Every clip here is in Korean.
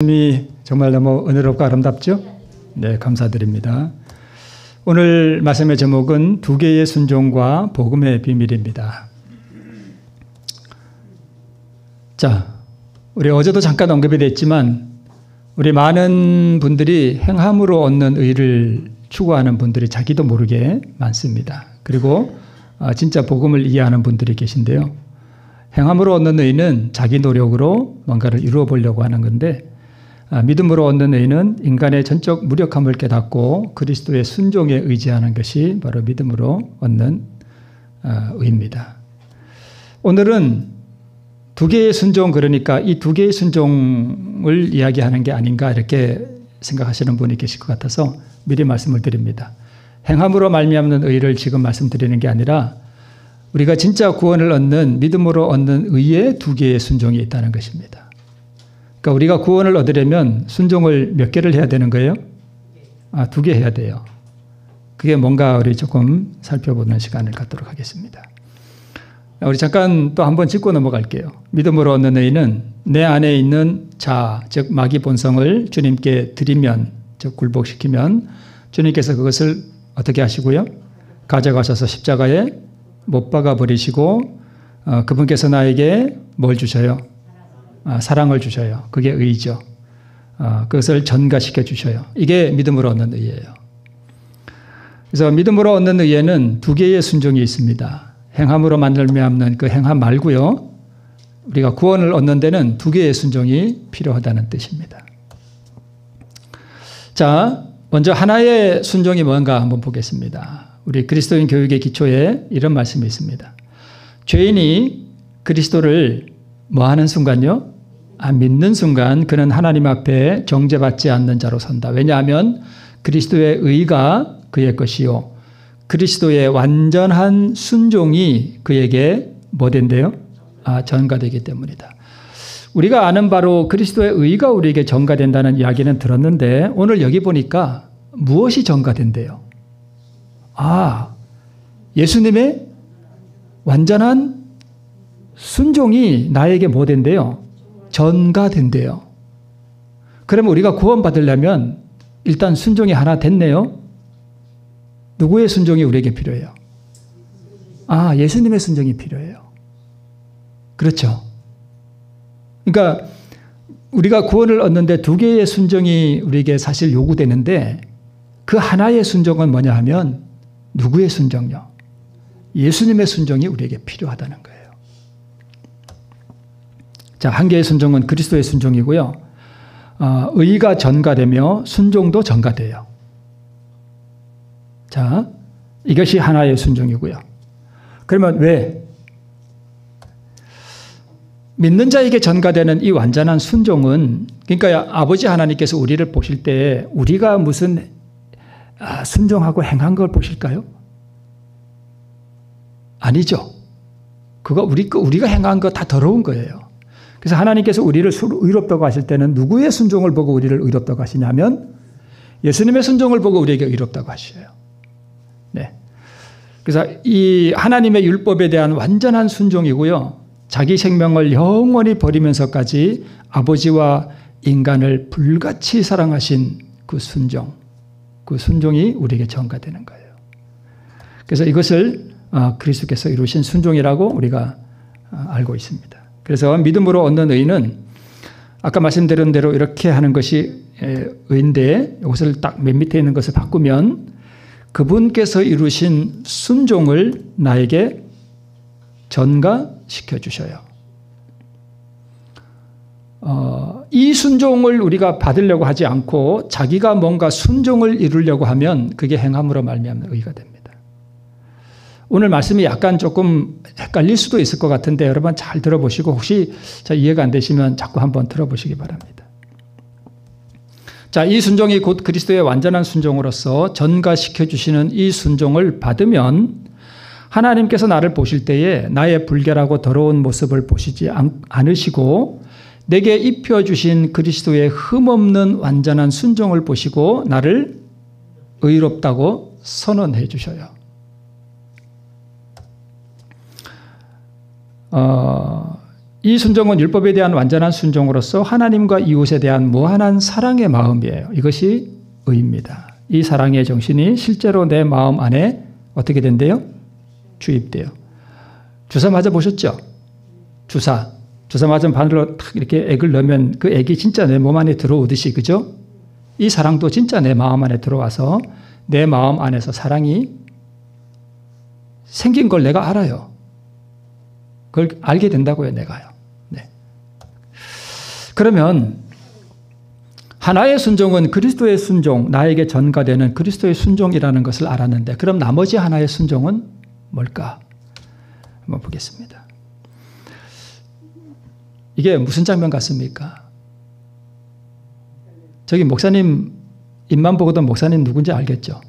말씀이 정말 너무 은혜롭고 아름답죠? 네, 감사드립니다. 오늘 말씀의 제목은 두 개의 순종과 복음의 비밀입니다. 자, 우리 어제도 잠깐 언급이 됐지만 우리 많은 분들이 행함으로 얻는 의를 추구하는 분들이 자기도 모르게 많습니다. 그리고 진짜 복음을 이해하는 분들이 계신데요. 행함으로 얻는 의는 자기 노력으로 뭔가를 이루어 보려고 하는 건데, 믿음으로 얻는 의는 인간의 전적 무력함을 깨닫고 그리스도의 순종에 의지하는 것이 바로 믿음으로 얻는 의입니다. 오늘은 두 개의 순종, 그러니까 이 두 개의 순종을 이야기하는 게 아닌가 이렇게 생각하시는 분이 계실 것 같아서 미리 말씀을 드립니다. 행함으로 말미암는 의를 지금 말씀드리는 게 아니라 우리가 진짜 구원을 얻는 믿음으로 얻는 의에 두 개의 순종이 있다는 것입니다. 그러니까 우리가 구원을 얻으려면 순종을 몇 개를 해야 되는 거예요? 두 개 해야 돼요. 그게 뭔가 우리 조금 살펴보는 시간을 갖도록 하겠습니다. 우리 잠깐 또 한번 짚고 넘어갈게요. 믿음으로 얻는 의는 내 안에 있는 자, 즉 마귀 본성을 주님께 드리면, 즉 굴복시키면 주님께서 그것을 어떻게 하시고요? 가져가셔서 십자가에 못 박아 버리시고 그분께서 나에게 뭘 주셔요? 사랑을 주셔요. 그게 의죠. 그것을 전가시켜 주셔요. 이게 믿음으로 얻는 의예요. 그래서 믿음으로 얻는 의에는 두 개의 순종이 있습니다. 행함으로 말미암는 그 행함 말고요. 우리가 구원을 얻는 데는 두 개의 순종이 필요하다는 뜻입니다. 자, 먼저 하나의 순종이 뭔가 한번 보겠습니다. 우리 그리스도인 교육의 기초에 이런 말씀이 있습니다. 죄인이 그리스도를 뭐 하는 순간요? 믿는 순간 그는 하나님 앞에 정죄받지 않는 자로 선다. 왜냐하면 그리스도의 의가 그의 것이요. 그리스도의 완전한 순종이 그에게 뭐 된대요? 전가되기 때문이다. 우리가 아는 바로 그리스도의 의가 우리에게 전가된다는 이야기는 들었는데 오늘 여기 보니까 무엇이 전가된대요? 예수님의 완전한 순종이 나에게 뭐 된대요? 전가된대요. 그러면 우리가 구원받으려면 일단 순종이 하나 됐네요. 누구의 순종이 우리에게 필요해요? 예수님의 순종이 필요해요. 그렇죠. 그러니까 우리가 구원을 얻는데 두 개의 순종이 우리에게 사실 요구되는데 그 하나의 순종은 뭐냐 하면 누구의 순종요? 예수님의 순종이 우리에게 필요하다는 거예요. 자, 한 개의 순종은 그리스도의 순종이고요. 의가 전가되며 순종도 전가돼요. 자, 이것이 하나의 순종이고요. 그러면 왜? 믿는 자에게 전가되는 이 완전한 순종은, 그러니까 아버지 하나님께서 우리를 보실 때 우리가 무슨 순종하고 행한 걸 보실까요? 아니죠. 그거 우리가 행한 거 다 더러운 거예요. 그래서 하나님께서 우리를 의롭다고 하실 때는 누구의 순종을 보고 우리를 의롭다고 하시냐면 예수님의 순종을 보고 우리에게 의롭다고 하셔요. 네. 그래서 이 하나님의 율법에 대한 완전한 순종이고요. 자기 생명을 영원히 버리면서까지 아버지와 인간을 불같이 사랑하신 그 순종이 우리에게 전가되는 거예요. 그래서 이것을 그리스도께서 이루신 순종이라고 우리가 알고 있습니다. 그래서 믿음으로 얻는 의는 아까 말씀드린 대로 이렇게 하는 것이 의인데 이것을 딱 맨 밑에 있는 것을 바꾸면 그분께서 이루신 순종을 나에게 전가시켜 주셔요. 이 순종을 우리가 받으려고 하지 않고 자기가 뭔가 순종을 이루려고 하면 그게 행함으로 말미암는 의가 됩니다. 오늘 말씀이 약간 조금 헷갈릴 수도 있을 것 같은데 여러분 잘 들어보시고 혹시 이해가 안 되시면 자꾸 한번 들어보시기 바랍니다. 자, 이 순종이 곧 그리스도의 완전한 순종으로서 전가시켜 주시는 이 순종을 받으면 하나님께서 나를 보실 때에 나의 불결하고 더러운 모습을 보시지 않으시고 내게 입혀주신 그리스도의 흠없는 완전한 순종을 보시고 나를 의롭다고 선언해 주셔요. 이 순종은 율법에 대한 완전한 순종으로서 하나님과 이웃에 대한 무한한 사랑의 마음이에요. 이것이 의입니다. 이 사랑의 정신이 실제로 내 마음 안에 어떻게 된대요? 주입돼요. 주사 맞아 보셨죠? 주사 맞은 바늘로 탁 이렇게 액을 넣으면 그 액이 진짜 내 몸 안에 들어오듯이, 그죠? 이 사랑도 진짜 내 마음 안에 들어와서 내 마음 안에서 사랑이 생긴 걸 내가 알아요. 그걸 알게 된다고요, 내가요. 네. 그러면 하나의 순종은 그리스도의 순종, 나에게 전가되는 그리스도의 순종이라는 것을 알았는데, 그럼 나머지 하나의 순종은 뭘까? 한번 보겠습니다. 이게 무슨 장면 같습니까? 저기 목사님 입만 보고도 목사님 누군지 알겠죠?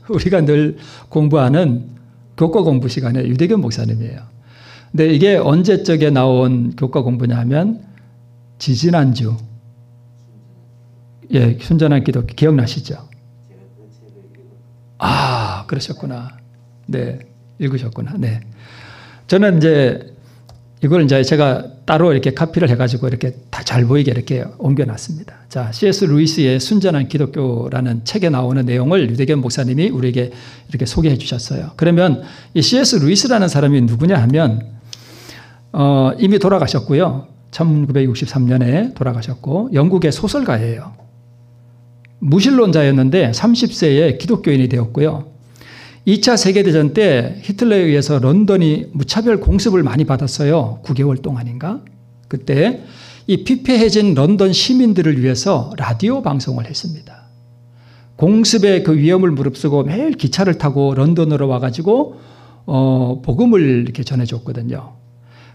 우리가 늘 공부하는 교과 공부 시간에 유대겸 목사님이에요. 근데 이게 언제적에 나온 교과 공부냐 하면 지지난주, 예, 순전한 기독교 기억나시죠? 아, 그러셨구나. 네, 읽으셨구나. 네. 저는 이제 이걸 이제 제가 따로 이렇게 카피를 해가지고 이렇게 다 잘 보이게 이렇게 옮겨놨습니다. 자, C.S. 루이스의 순전한 기독교라는 책에 나오는 내용을 유대겸 목사님이 우리에게 이렇게 소개해 주셨어요. 그러면 이 C.S. 루이스라는 사람이 누구냐 하면, 이미 돌아가셨고요. 1963년에 돌아가셨고, 영국의 소설가예요. 무신론자였는데 30세에 기독교인이 되었고요. 2차 세계대전 때 히틀러에 의해서 런던이 무차별 공습을 많이 받았어요. 9개월 동안인가? 그때 이 피폐해진 런던 시민들을 위해서 라디오 방송을 했습니다. 공습의 그 위험을 무릅쓰고 매일 기차를 타고 런던으로 와가지고 복음을 이렇게 전해줬거든요.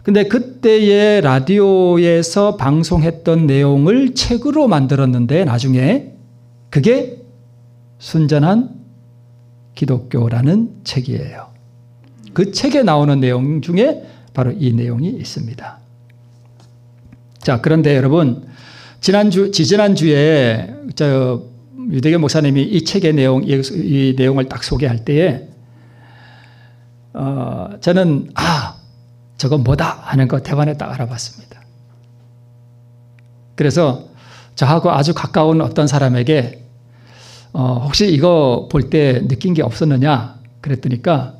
근데 그때의 라디오에서 방송했던 내용을 책으로 만들었는데 나중에 그게 순전한 기독교라는 책이에요. 그 책에 나오는 내용 중에 바로 이 내용이 있습니다. 자, 그런데 여러분, 지지난주에 유대겸 목사님이 이 책의 이 내용을 딱 소개할 때에 저는 저거 뭐다 하는 거 대반에 딱 알아봤습니다. 그래서 저하고 아주 가까운 어떤 사람에게 혹시 이거 볼 때 느낀 게 없었느냐 그랬더니까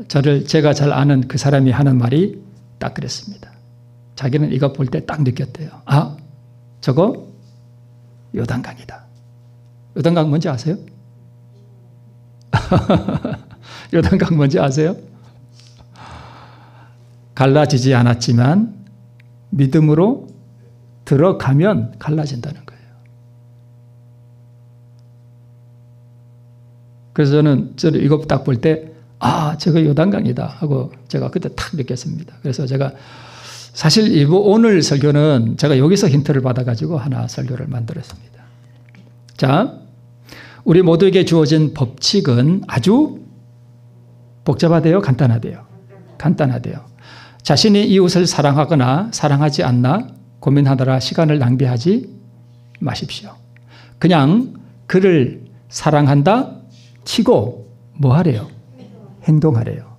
제가 잘 아는 그 사람이 하는 말이 딱 그랬습니다. 자기는 이거 볼 때 딱 느꼈대요. 저거 요단강이다. 요단강 뭔지 아세요? 요단강 뭔지 아세요? 갈라지지 않았지만 믿음으로 들어가면 갈라진다는 거예요. 그래서 저는 이거 딱 볼 때 저거 요단강이다 하고 제가 그때 딱 느꼈습니다. 그래서 제가 사실 오늘 설교는 제가 여기서 힌트를 받아가지고 하나 설교를 만들었습니다. 자, 우리 모두에게 주어진 법칙은 아주 복잡하대요? 간단하대요? 간단하대요. 자신이 이웃을 사랑하거나 사랑하지 않나 고민하느라 시간을 낭비하지 마십시오. 그냥 그를 사랑한다 치고 뭐 하래요? 행동하래요.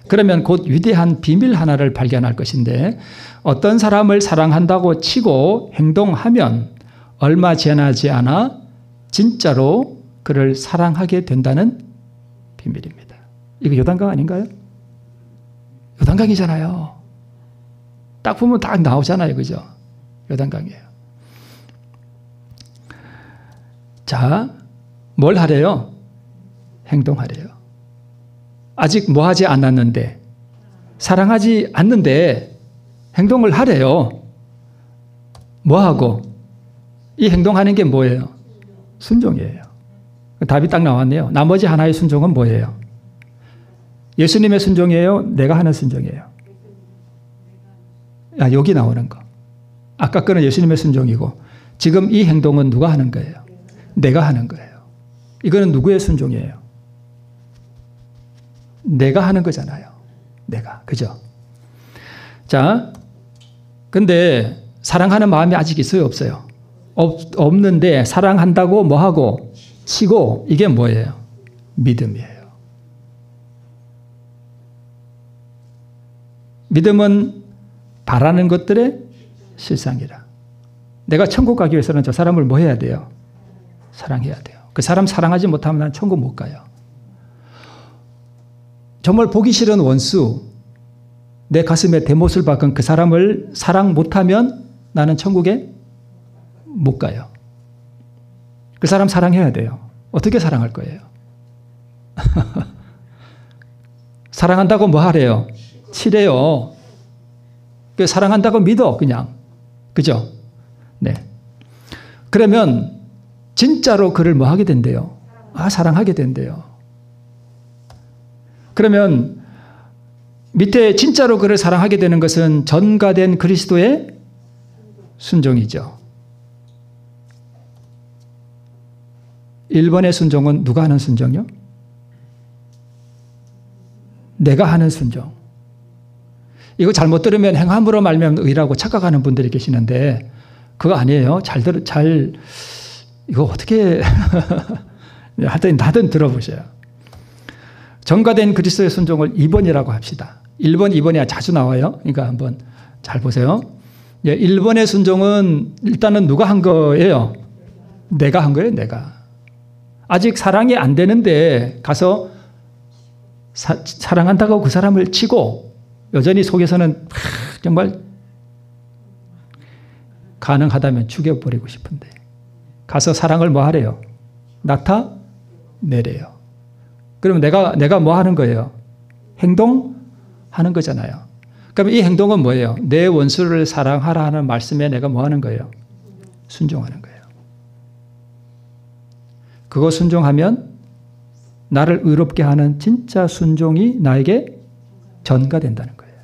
그러면 곧 위대한 비밀 하나를 발견할 것인데, 어떤 사람을 사랑한다고 치고 행동하면 얼마 지나지 않아 진짜로 그를 사랑하게 된다는 비밀입니다. 이거 요단강 아닌가요? 요단강이잖아요. 딱 보면 딱 나오잖아요. 그죠? 요단강이에요. 자, 뭘 하래요? 행동하래요. 아직 뭐 하지 않았는데, 사랑하지 않는데 행동을 하래요. 뭐 하고? 이 행동하는 게 뭐예요? 순종이에요. 답이 딱 나왔네요. 나머지 하나의 순종은 뭐예요? 예수님의 순종이에요? 내가 하는 순종이에요? 여기 나오는 거. 아까 거는 예수님의 순종이고, 지금 이 행동은 누가 하는 거예요? 내가 하는 거예요. 이거는 누구의 순종이에요? 내가 하는 거잖아요. 내가. 그죠? 자, 근데 사랑하는 마음이 아직 있어요? 없어요? 없는데 사랑한다고 뭐 하고 치고, 이게 뭐예요? 믿음이에요. 믿음은 바라는 것들의 실상이라. 내가 천국 가기 위해서는 저 사람을 뭐 해야 돼요? 사랑해야 돼요. 그 사람 사랑하지 못하면 난 천국 못 가요. 정말 보기 싫은 원수, 내 가슴에 대못을 박은 그 사람을 사랑 못하면 나는 천국에 못 가요. 그 사람 사랑해야 돼요. 어떻게 사랑할 거예요? 사랑한다고 뭐 하래요? 치래요. 사랑한다고 믿어, 그냥. 그죠? 네. 그러면 진짜로 그를 뭐 하게 된대요? 사랑하게 된대요. 그러면 밑에 진짜로 그를 사랑하게 되는 것은 전가된 그리스도의 순종이죠. 1번의 순종은 누가 하는 순종이요? 내가 하는 순종. 이거 잘못 들으면 행함으로 말미암는 의라고 착각하는 분들이 계시는데 그거 아니에요. 이거 어떻게 하든 들어보세요. 전가된 그리스도의 순종을 2번이라고 합시다. 1번, 2번이 자주 나와요. 그러니까 한번 잘 보세요. 1번의 순종은 일단은 누가 한 거예요? 내가 한 거예요, 내가. 아직 사랑이 안 되는데 가서 사랑한다고 그 사람을 치고 여전히 속에서는 정말 가능하다면 죽여버리고 싶은데 가서 사랑을 뭐 하래요? 나타내래요. 그러면 내가 뭐 하는 거예요? 행동하는 거잖아요. 그럼 이 행동은 뭐예요? 내 원수를 사랑하라 하는 말씀에 내가 뭐 하는 거예요? 순종하는 거예요. 그거 순종하면 나를 의롭게 하는 진짜 순종이 나에게 전가된다는 거예요.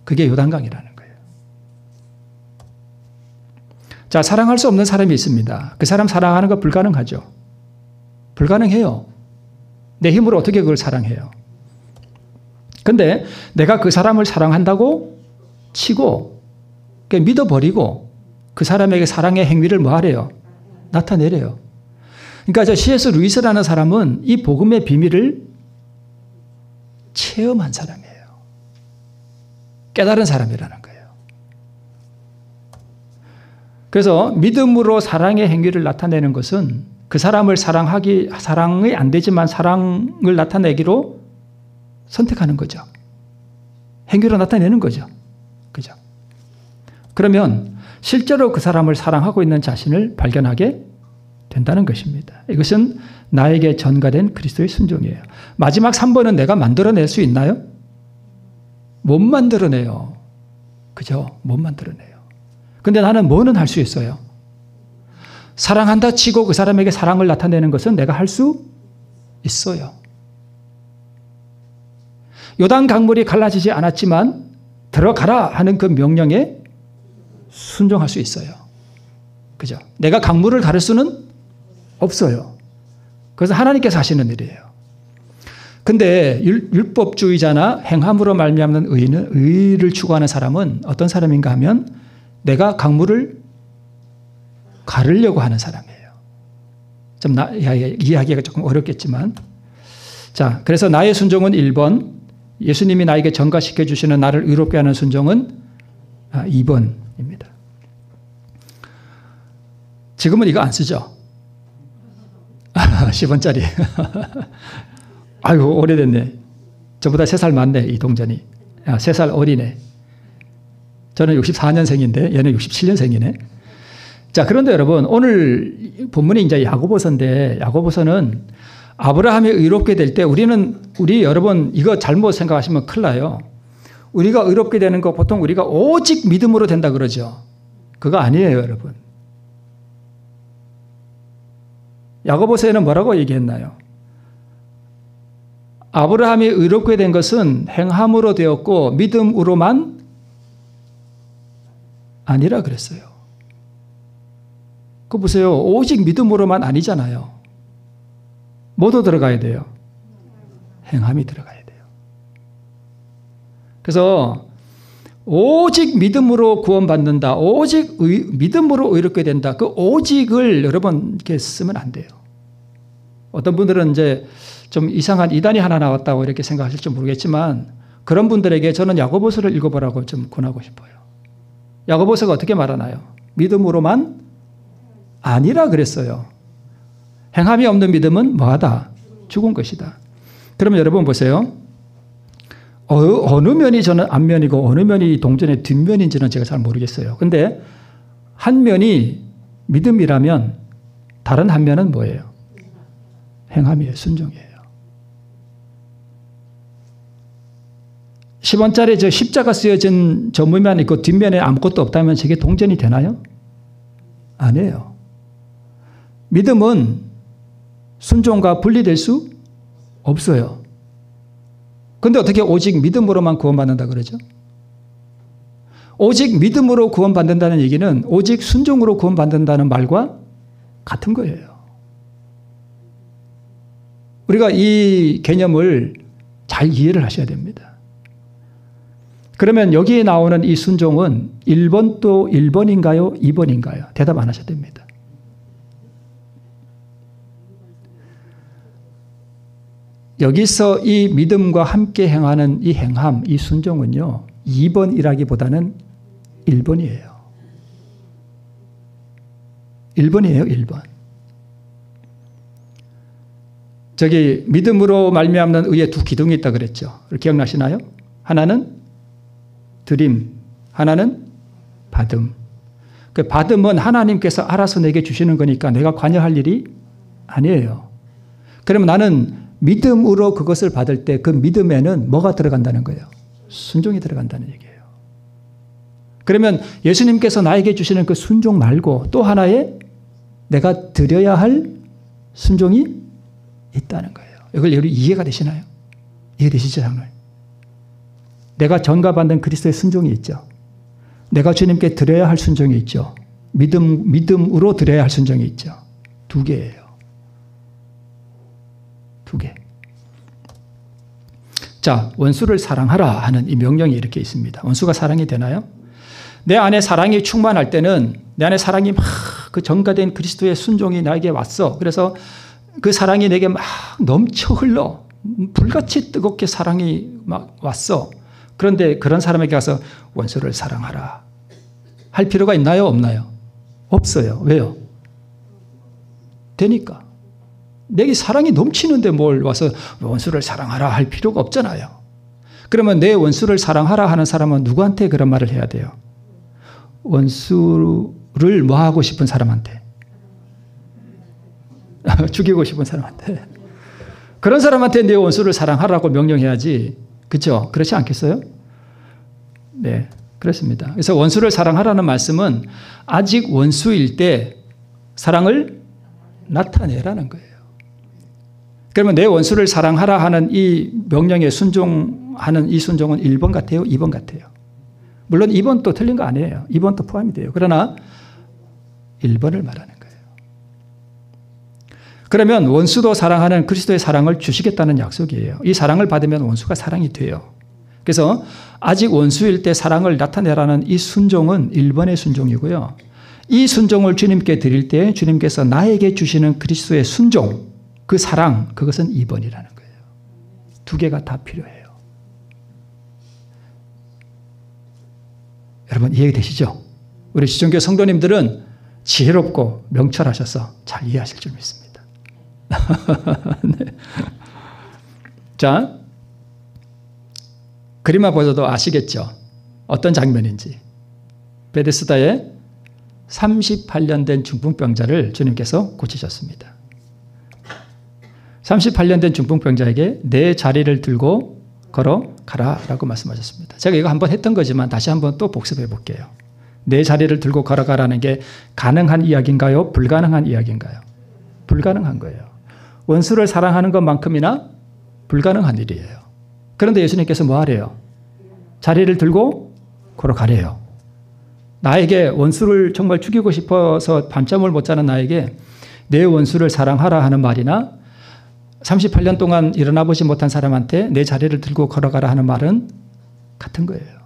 그게 요단강이라는 거예요. 자, 사랑할 수 없는 사람이 있습니다. 그 사람 사랑하는 거 불가능하죠. 불가능해요. 내 힘으로 어떻게 그걸 사랑해요? 근데 내가 그 사람을 사랑한다고 치고 믿어버리고 그 사람에게 사랑의 행위를 뭐 하래요? 나타내래요. 그러니까 저 C.S. 루이스라는 사람은 이 복음의 비밀을 체험한 사람이에요. 깨달은 사람이라는 거예요. 그래서 믿음으로 사랑의 행위를 나타내는 것은 그 사람을 사랑이 안 되지만 사랑을 나타내기로 선택하는 거죠. 행위로 나타내는 거죠. 그죠? 그러면 실제로 그 사람을 사랑하고 있는 자신을 발견하게 된다는 것입니다. 이것은 나에게 전가된 그리스도의 순종이에요. 마지막 3번은 내가 만들어낼 수 있나요? 못 만들어내요. 그죠? 못 만들어내요. 근데 나는 뭐는 할 수 있어요? 사랑한다 치고 그 사람에게 사랑을 나타내는 것은 내가 할 수 있어요. 요단 강물이 갈라지지 않았지만 들어가라 하는 그 명령에 순종할 수 있어요. 그죠? 내가 강물을 가를 수는 없어요. 그래서 하나님께서 하시는 일이에요. 근데 율법주의자나 행함으로 말미암는 의를 추구하는 사람은 어떤 사람인가 하면 내가 강물을 가르려고 하는 사람이에요. 좀 이해하기가 조금 어렵겠지만. 자, 그래서 나의 순종은 1번, 예수님이 나에게 전가시켜 주시는 나를 의롭게 하는 순종은 2번입니다. 지금은 이거 안 쓰죠? 10원짜리. 아이고, 오래됐네. 저보다 3살 많네, 이 동전이. 3살 어리네. 저는 64년생인데 얘는 67년생이네. 자, 그런데 여러분, 오늘 본문이 이제 야고보서인데, 야고보서는 아브라함이 의롭게 될 때 우리 여러분, 이거 잘못 생각하시면 큰일 나요. 우리가 의롭게 되는 거 보통 우리가 오직 믿음으로 된다 그러죠. 그거 아니에요, 여러분. 야고보서에는 뭐라고 얘기했나요? 아브라함이 의롭게 된 것은 행함으로 되었고 믿음으로만 아니라 그랬어요. 그거 보세요. 오직 믿음으로만 아니잖아요. 뭐도 들어가야 돼요? 행함이 들어가야 돼요. 그래서 오직 믿음으로 구원받는다. 오직 믿음으로 의롭게 된다. 그 오직을 여러분 이렇게 쓰면 안 돼요. 어떤 분들은 이제 좀 이상한 이단이 하나 나왔다고 이렇게 생각하실지 모르겠지만 그런 분들에게 저는 야고보서를 읽어보라고 좀 권하고 싶어요. 야고보서가 어떻게 말하나요? 믿음으로만 아니라 그랬어요. 행함이 없는 믿음은 뭐하다? 죽은 것이다. 그러면 여러분 보세요. 어느 면이 저는 앞면이고 어느 면이 동전의 뒷면인지는 제가 잘 모르겠어요. 근데 한 면이 믿음이라면 다른 한 면은 뭐예요? 행함이에요. 순종이에요. 10원짜리 저 십자가 쓰여진 저 문면 있고 뒷면에 아무것도 없다면 저게 동전이 되나요? 아니에요. 믿음은 순종과 분리될 수 없어요. 그런데 어떻게 오직 믿음으로만 구원받는다 그러죠? 오직 믿음으로 구원받는다는 얘기는 오직 순종으로 구원받는다는 말과 같은 거예요. 우리가 이 개념을 잘 이해를 하셔야 됩니다. 그러면 여기에 나오는 이 순종은 1번 또 1번인가요? 2번인가요? 대답 안 하셔야 됩니다. 여기서 이 믿음과 함께 행하는 이 행함, 이 순종은요, 2번이라기보다는 1번이에요. 1번이에요, 1번. 저기 믿음으로 말미암는 의에 두 기둥이 있다 그랬죠. 기억나시나요? 하나는 드림, 하나는 받음. 그 받음은 하나님께서 알아서 내게 주시는 거니까 내가 관여할 일이 아니에요. 그러면 나는 믿음으로 그것을 받을 때 그 믿음에는 뭐가 들어간다는 거예요? 순종이 들어간다는 얘기예요. 그러면 예수님께서 나에게 주시는 그 순종 말고 또 하나의 내가 드려야 할 순종이 있다는 거예요. 이걸 여러분 이해가 되시나요? 이해되시죠, 장로님? 내가 전가받는 그리스도의 순종이 있죠. 내가 주님께 드려야 할 순종이 있죠. 믿음으로 드려야 할 순종이 있죠. 두 개예요. 두 개. 자, 원수를 사랑하라 하는 이 명령이 이렇게 있습니다. 원수가 사랑이 되나요? 내 안에 사랑이 충만할 때는 내 안에 사랑이 막 그 전가된 그리스도의 순종이 나에게 왔어. 그래서 그 사랑이 내게 막 넘쳐 흘러. 불같이 뜨겁게 사랑이 막 왔어. 그런데 그런 사람에게 가서 원수를 사랑하라 할 필요가 있나요? 없나요? 없어요. 왜요? 되니까. 내게 사랑이 넘치는데 뭘 와서 원수를 사랑하라 할 필요가 없잖아요. 그러면 내 원수를 사랑하라 하는 사람은 누구한테 그런 말을 해야 돼요? 원수를 뭐 하고 싶은 사람한테? 죽이고 싶은 사람한테. 그런 사람한테 내 원수를 사랑하라고 명령해야지. 그렇죠? 그렇지 않겠어요? 네, 그렇습니다. 그래서 원수를 사랑하라는 말씀은 아직 원수일 때 사랑을 나타내라는 거예요. 그러면 내 원수를 사랑하라 하는 이 명령에 순종하는 이 순종은 1번 같아요? 2번 같아요? 물론 2번도 틀린 거 아니에요. 2번도 포함이 돼요. 그러나 1번을 말하는 거예요. 그러면 원수도 사랑하는 그리스도의 사랑을 주시겠다는 약속이에요. 이 사랑을 받으면 원수가 사랑이 돼요. 그래서 아직 원수일 때 사랑을 나타내라는 이 순종은 1번의 순종이고요. 이 순종을 주님께 드릴 때 주님께서 나에게 주시는 그리스도의 순종, 그 사랑, 그것은 2번이라는 거예요. 두 개가 다 필요해요. 여러분 이해되시죠? 우리 시종교 성도님들은 지혜롭고 명철하셔서 잘 이해하실 줄 믿습니다. 네. 자, 그림만 보셔도 아시겠죠? 어떤 장면인지. 베데스다에 38년 된 중풍병자를 주님께서 고치셨습니다. 38년 된 중풍병자에게 내 자리를 들고 걸어가라 라고 말씀하셨습니다. 제가 이거 한번 했던 거지만 다시 한번 또 복습해 볼게요. 내 자리를 들고 걸어가라는 게 가능한 이야기인가요? 불가능한 이야기인가요? 불가능한 거예요. 원수를 사랑하는 것만큼이나 불가능한 일이에요. 그런데 예수님께서 뭐 하래요? 자리를 들고 걸어가래요. 나에게 원수를 정말 죽이고 싶어서 밤잠을 못 자는 나에게 내 원수를 사랑하라 하는 말이나 38년 동안 일어나 보지 못한 사람한테 내 자리를 들고 걸어가라 하는 말은 같은 거예요.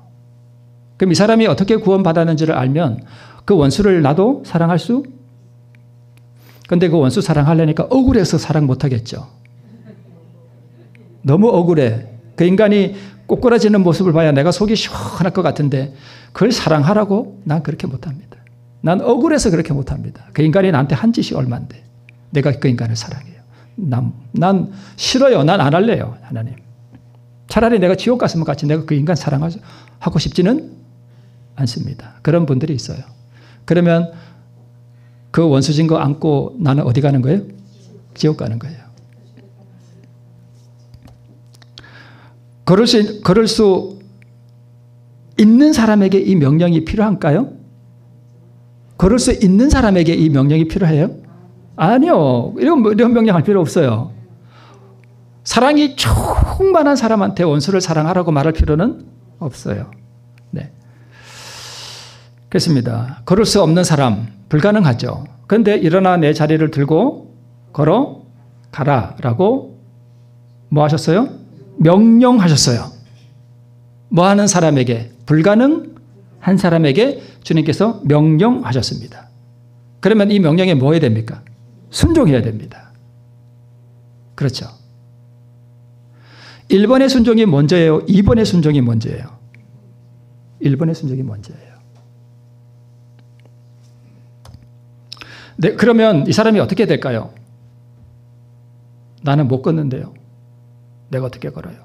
그럼 이 사람이 어떻게 구원받았는지를 알면 그 원수를 나도 사랑할 수? 근데 그 원수 사랑하려니까 억울해서 사랑 못하겠죠. 너무 억울해. 그 인간이 꼬꾸라지는 모습을 봐야 내가 속이 시원할 것 같은데 그걸 사랑하라고? 난 그렇게 못합니다. 난 억울해서 그렇게 못합니다. 그 인간이 나한테 한 짓이 얼만데 내가 그 인간을 사랑해요. 난 싫어요. 난 안 할래요. 하나님. 차라리 내가 지옥 갔으면 같이 내가 그 인간 사랑하고 싶지는 않습니다. 그런 분들이 있어요. 그러면 그 원수진 거 안고 나는 어디 가는 거예요? 지옥 가는 거예요. 걸을 수 있는 사람에게 이 명령이 필요한가요? 걸을 수 있는 사람에게 이 명령이 필요해요? 아니요. 이런 명령할 필요 없어요. 사랑이 충만한 사람한테 원수를 사랑하라고 말할 필요는 없어요. 네. 그렇습니다. 걸을 수 없는 사람, 불가능하죠. 그런데 일어나 내 자리를 들고 걸어가라라고 뭐 하셨어요? 명령하셨어요. 뭐 하는 사람에게? 불가능한 사람에게 주님께서 명령하셨습니다. 그러면 이 명령에 뭐 해야 됩니까? 순종해야 됩니다. 그렇죠. 1번의 순종이 먼저예요? 2번의 순종이 먼저예요? 1번의 순종이 먼저예요. 네, 그러면 이 사람이 어떻게 될까요? 나는 못 걷는데요. 내가 어떻게 걸어요?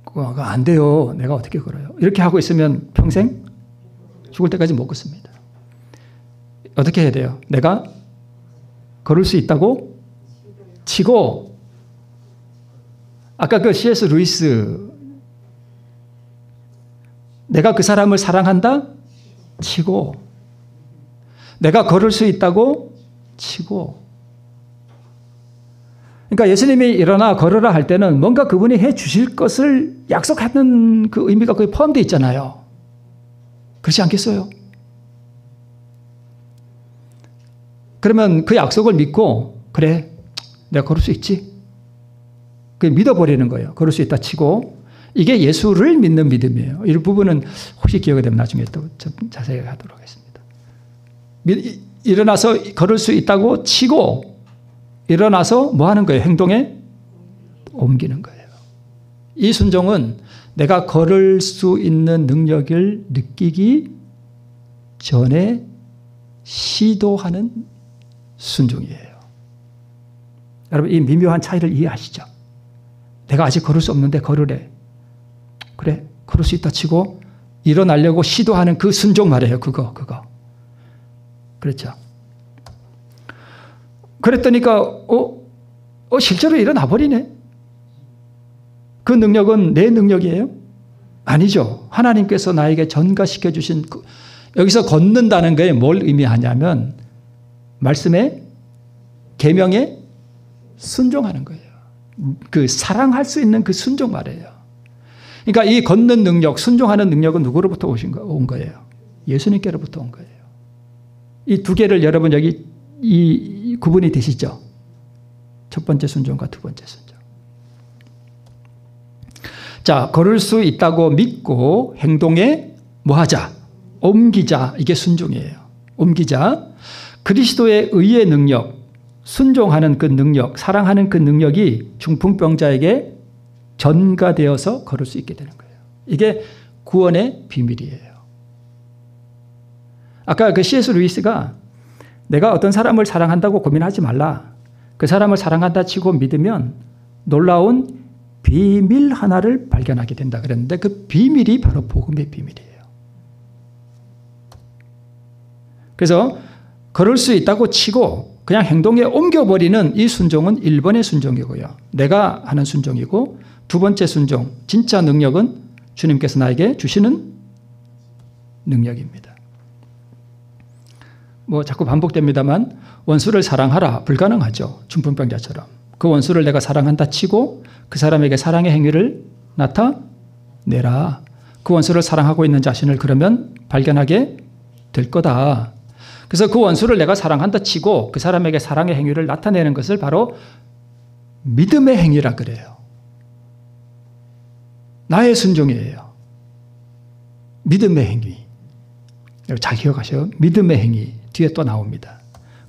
그거 안 돼요. 내가 어떻게 걸어요? 이렇게 하고 있으면 평생 죽을 때까지 못 걷습니다. 어떻게 해야 돼요? 내가 걸을 수 있다고 치고, 아까 그 C.S. 루이스, 내가 그 사람을 사랑한다 치고, 내가 걸을 수 있다고 치고. 그러니까 예수님이 일어나 걸으라 할 때는 뭔가 그분이 해 주실 것을 약속하는 그 의미가 거기 포함되어 있잖아요. 그렇지 않겠어요? 그러면 그 약속을 믿고, 그래, 내가 걸을 수 있지. 그 믿어버리는 거예요. 걸을 수 있다 치고. 이게 예수를 믿는 믿음이에요. 이 부분은 혹시 기회가 되면 나중에 또 좀 자세히 하도록 하겠습니다. 일어나서 걸을 수 있다고 치고, 일어나서 뭐 하는 거예요? 행동에 옮기는 거예요. 이 순종은 내가 걸을 수 있는 능력을 느끼기 전에 시도하는 순종이에요. 여러분, 이 미묘한 차이를 이해하시죠? 내가 아직 걸을 수 없는데 걸으래. 그래, 걸을 수 있다 치고 일어나려고 시도하는 그 순종 말이에요. 그거. 그렇죠. 그랬더니까 실제로 일어나 버리네. 그 능력은 내 능력이에요? 아니죠. 하나님께서 나에게 전가시켜 주신 여기서 걷는다는 게 뭘 의미하냐면 말씀에 계명에 순종하는 거예요. 그 사랑할 수 있는 그 순종 말이에요. 그러니까 이 걷는 능력, 순종하는 능력은 누구로부터 온 거예요? 예수님께로부터 온 거예요. 이 두 개를 여러분 여기 이 구분이 되시죠? 첫 번째 순종과 두 번째 순종. 자, 걸을 수 있다고 믿고 행동에 뭐 하자? 옮기자. 이게 순종이에요. 옮기자. 그리스도의 의의 능력, 순종하는 그 능력, 사랑하는 그 능력이 중풍병자에게 전가되어서 걸을 수 있게 되는 거예요. 이게 구원의 비밀이에요. 아까 그 C.S. 루이스가 내가 어떤 사람을 사랑한다고 고민하지 말라. 그 사람을 사랑한다 치고 믿으면 놀라운 비밀 하나를 발견하게 된다 그랬는데 그 비밀이 바로 복음의 비밀이에요. 그래서 걸을 수 있다고 치고 그냥 행동에 옮겨버리는 이 순종은 1번의 순종이고요. 내가 하는 순종이고 두 번째 순종, 진짜 능력은 주님께서 나에게 주시는 능력입니다. 뭐 자꾸 반복됩니다만 원수를 사랑하라 불가능하죠. 중풍병자처럼. 그 원수를 내가 사랑한다 치고 그 사람에게 사랑의 행위를 나타내라. 그 원수를 사랑하고 있는 자신을 그러면 발견하게 될 거다. 그래서 그 원수를 내가 사랑한다 치고 그 사람에게 사랑의 행위를 나타내는 것을 바로 믿음의 행위라 그래요. 나의 순종이에요. 믿음의 행위. 잘 기억하세요. 믿음의 행위. 뒤에 또 나옵니다.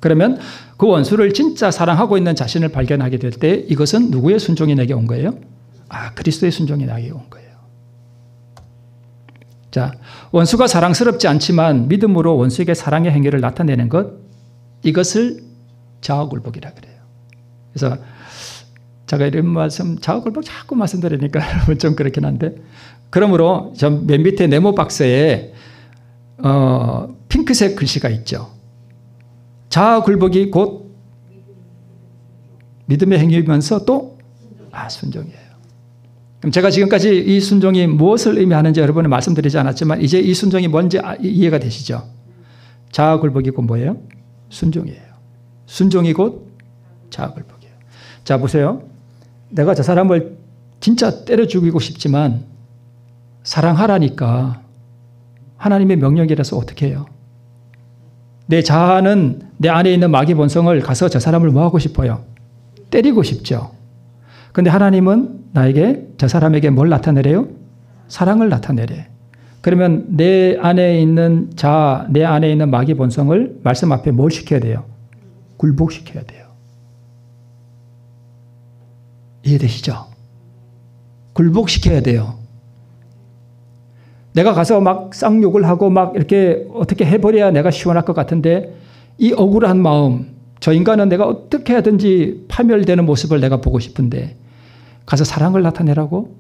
그러면 그 원수를 진짜 사랑하고 있는 자신을 발견하게 될 때 이것은 누구의 순종이 내게 온 거예요? 그리스도의 순종이 나에게 온 거예요. 자, 원수가 사랑스럽지 않지만 믿음으로 원수에게 사랑의 행위를 나타내는 것, 이것을 자아굴복이라 그래요. 그래서 제가 이런 말씀, 자아굴복 자꾸 말씀드리니까 여러분 좀 그렇긴 한데, 그러므로 맨 밑에 네모 박스에 핑크색 글씨가 있죠. 자아굴복이 곧 믿음의 행위이면서 또 순종이에요. 그럼 제가 지금까지 이 순종이 무엇을 의미하는지 여러분에 말씀드리지 않았지만 이제 이 순종이 뭔지 이해가 되시죠? 자아굴복이 곧 뭐예요? 순종이에요. 순종이 곧 자아굴복이에요. 자, 보세요. 내가 저 사람을 진짜 때려 죽이고 싶지만 사랑하라니까 하나님의 명령이라서 어떻게 해요? 내 자아는 내 안에 있는 마귀 본성을 가서 저 사람을 뭐 하고 싶어요? 때리고 싶죠. 근데 하나님은 나에게 저 사람에게 뭘 나타내래요? 사랑을 나타내래. 그러면 내 안에 있는 자아, 내 안에 있는 마귀 본성을 말씀 앞에 뭘 시켜야 돼요? 굴복시켜야 돼요. 이해되시죠? 굴복시켜야 돼요. 내가 가서 막 쌍욕을 하고 막 이렇게 어떻게 해버려야 내가 시원할 것 같은데 이 억울한 마음, 저 인간은 내가 어떻게 하든지 파멸되는 모습을 내가 보고 싶은데 가서 사랑을 나타내라고?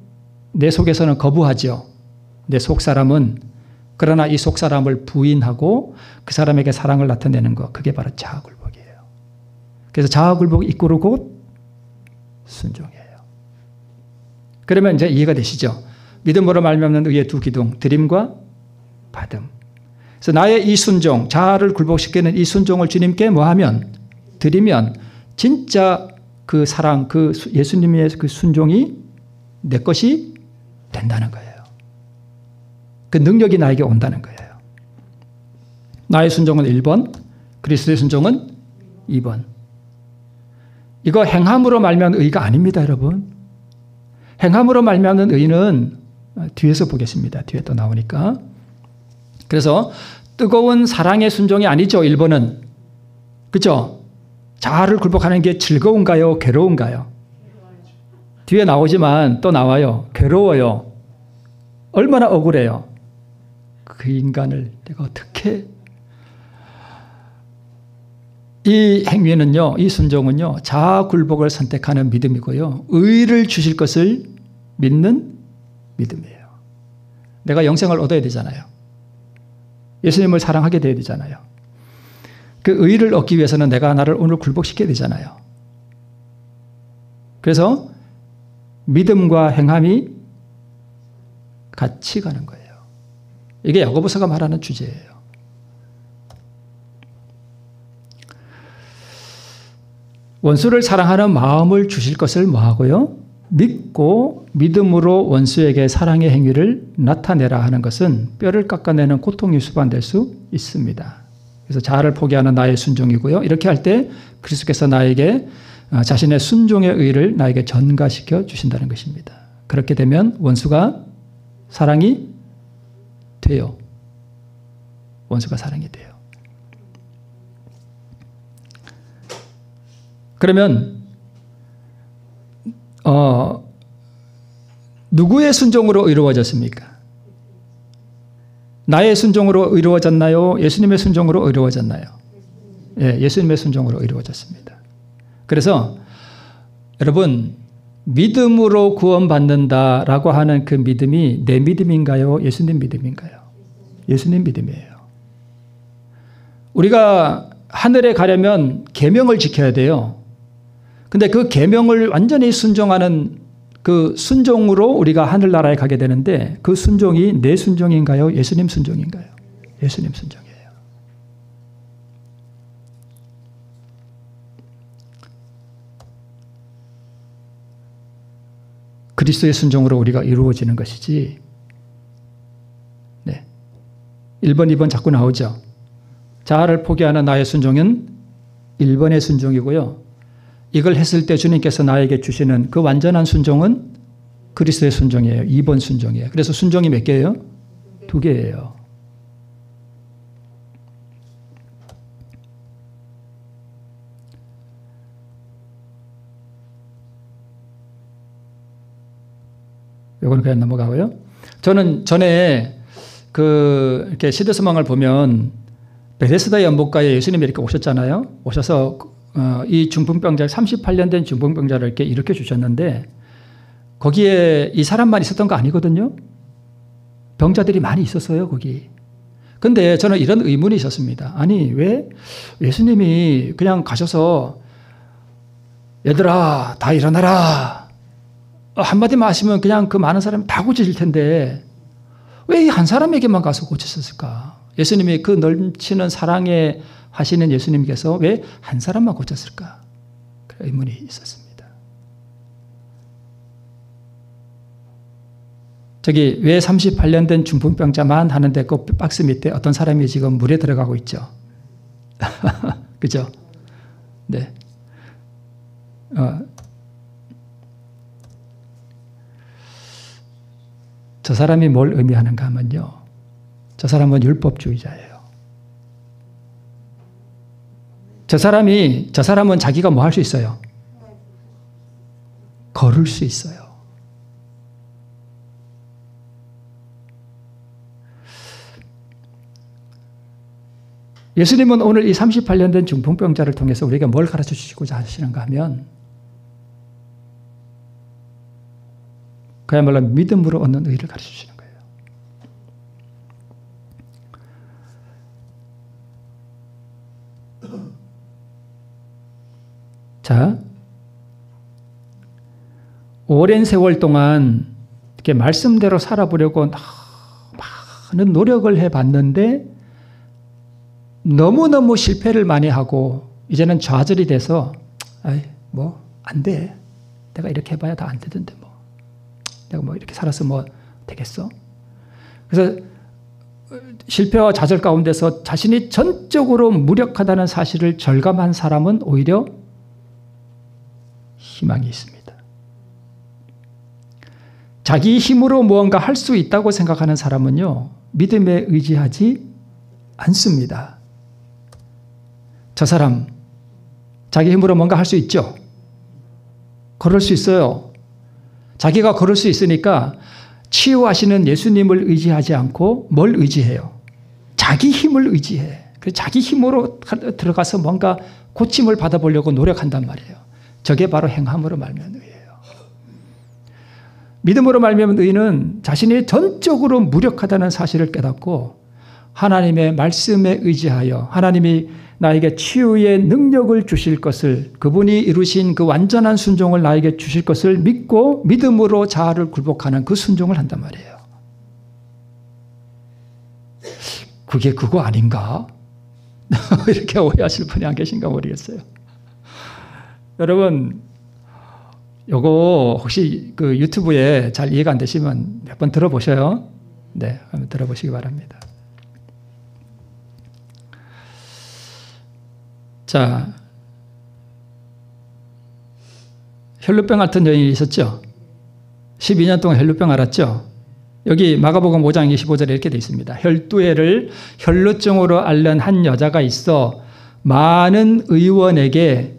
내 속에서는 거부하죠. 내 속사람은. 그러나 이 속사람을 부인하고 그 사람에게 사랑을 나타내는 것, 그게 바로 자아굴복이에요. 그래서 자아굴복 이꼬르 곧 순종이에요. 그러면 이제 이해가 되시죠? 믿음으로 말미암는 의의 두 기둥, 드림과 받음. 그래서 나의 이 순종, 자아를 굴복시키는 이 순종을 주님께 뭐하면? 드리면 진짜 그 사랑, 그 예수님의 그 순종이 내 것이 된다는 거예요. 그 능력이 나에게 온다는 거예요. 나의 순종은 1번, 그리스도의 순종은 2번. 이거 행함으로 말미암는 의가 아닙니다, 여러분. 행함으로 말미암는 의는 뒤에서 보겠습니다. 뒤에 또 나오니까. 그래서 뜨거운 사랑의 순종이 아니죠, 1번은. 그렇죠? 자아를 굴복하는 게 즐거운가요? 괴로운가요? 뒤에 나오지만 또 나와요. 괴로워요. 얼마나 억울해요. 그 인간을 내가 어떻게. 이 행위는요, 이 순종은요, 자아 굴복을 선택하는 믿음이고요, 의를 주실 것을 믿는 믿음이에요. 내가 영생을 얻어야 되잖아요. 예수님을 사랑하게 돼야 되잖아요. 그 의를 얻기 위해서는 내가 나를 오늘 굴복시켜야 되잖아요. 그래서 믿음과 행함이 같이 가는 거예요. 이게 야고보서가 말하는 주제예요. 원수를 사랑하는 마음을 주실 것을 뭐하고요? 믿고 믿음으로 원수에게 사랑의 행위를 나타내라 하는 것은 뼈를 깎아내는 고통이 수반될 수 있습니다. 그래서 자아를 포기하는 나의 순종이고요. 이렇게 할 때 그리스도께서 나에게 자신의 순종의 의를 나에게 전가시켜 주신다는 것입니다. 그렇게 되면 원수가 사랑이 돼요. 원수가 사랑이 돼요. 그러면 누구의 순종으로 이루어졌습니까? 나의 순종으로 이루어졌나요? 예수님의 순종으로 이루어졌나요? 예, 예수님의 순종으로 이루어졌습니다. 그래서 여러분, 믿음으로 구원받는다라고 하는 그 믿음이 내 믿음인가요? 예수님 믿음인가요? 예수님 믿음이에요. 우리가 하늘에 가려면 계명을 지켜야 돼요. 근데 그 계명을 완전히 순종하는 그 순종으로 우리가 하늘나라에 가게 되는데 그 순종이 내 순종인가요? 예수님 순종인가요? 예수님 순종이에요. 그리스도의 순종으로 우리가 이루어지는 것이지. 네. 1번, 2번 자꾸 나오죠. 자아를 포기하는 나의 순종은 1번의 순종이고요. 이걸 했을 때 주님께서 나에게 주시는 그 완전한 순종은 그리스도의 순종이에요. 2번 순종이에요. 그래서 순종이 몇 개예요? 2개예요. 이거는 그냥 넘어가고요. 저는 전에 이렇게 시대소망을 보면 베데스다 연못가에 예수님이 이렇게 오셨잖아요. 오셔서 이 중풍병자 38년 된 중풍병자를 이렇게 일으켜 주셨는데 거기에 이 사람만 있었던 거 아니거든요. 병자들이 많이 있었어요, 거기. 근데 저는 이런 의문이 있었습니다. 아니, 왜 예수님이 그냥 가셔서 얘들아, 다 일어나라. 한마디만 하시면 그냥 그 많은 사람이 다 고쳐질 텐데 왜 이 한 사람에게만 가서 고쳤을까? 예수님이 그 넘치는 사랑에 하시는 예수님께서 왜 한 사람만 고쳤을까? 그런 의문이 있었습니다. 저기 왜 38년 된 중풍병자만 하는데 그 박스 밑에 어떤 사람이 지금 물에 들어가고 있죠. 그죠? 네. 저 사람이 뭘 의미하는가 하면요. 저 사람은 율법주의자예요. 저 사람은 자기가 뭐 할 수 있어요? 걸을 수 있어요. 예수님은 오늘 이 38년 된 중풍병자를 통해서 우리에게 뭘 가르쳐 주시고자 하시는가 하면 그야말로 믿음으로 얻는 의를 가르쳐 주시는 거예요. 자, 오랜 세월 동안 이렇게 말씀대로 살아보려고 많은 노력을 해봤는데 너무너무 실패를 많이 하고 이제는 좌절이 돼서 뭐 안 돼. 내가 이렇게 해봐야 다 안 되던데 뭐. 내가 뭐 이렇게 살아서 뭐 되겠어? 그래서 실패와 좌절 가운데서 자신이 전적으로 무력하다는 사실을 절감한 사람은 오히려 희망이 있습니다. 자기 힘으로 무언가 할 수 있다고 생각하는 사람은요, 믿음에 의지하지 않습니다. 저 사람, 자기 힘으로 뭔가 할 수 있죠? 걸을 수 있어요. 자기가 걸을 수 있으니까 치유하시는 예수님을 의지하지 않고 뭘 의지해요? 자기 힘을 의지해. 그래서 자기 힘으로 들어가서 뭔가 고침을 받아보려고 노력한단 말이에요. 저게 바로 행함으로 말미암은 의예요. 믿음으로 말미암은 의는 자신이 전적으로 무력하다는 사실을 깨닫고 하나님의 말씀에 의지하여 하나님이 나에게 치유의 능력을 주실 것을, 그분이 이루신 그 완전한 순종을 나에게 주실 것을 믿고 믿음으로 자아를 굴복하는 그 순종을 한단 말이에요. 그게 그거 아닌가? 이렇게 오해하실 분이 안 계신가 모르겠어요. 여러분, 요거 혹시 그 유튜브에 잘 이해가 안 되시면 몇 번 들어보셔요. 네, 한번 들어보시기 바랍니다. 자, 혈루병 앓던 여인이 있었죠. 12년 동안 혈루병 앓았죠. 여기 마가복음 5장 25절에 이렇게 되어 있습니다. 혈두해를 혈루증으로 앓는 한 여자가 있어 많은 의원에게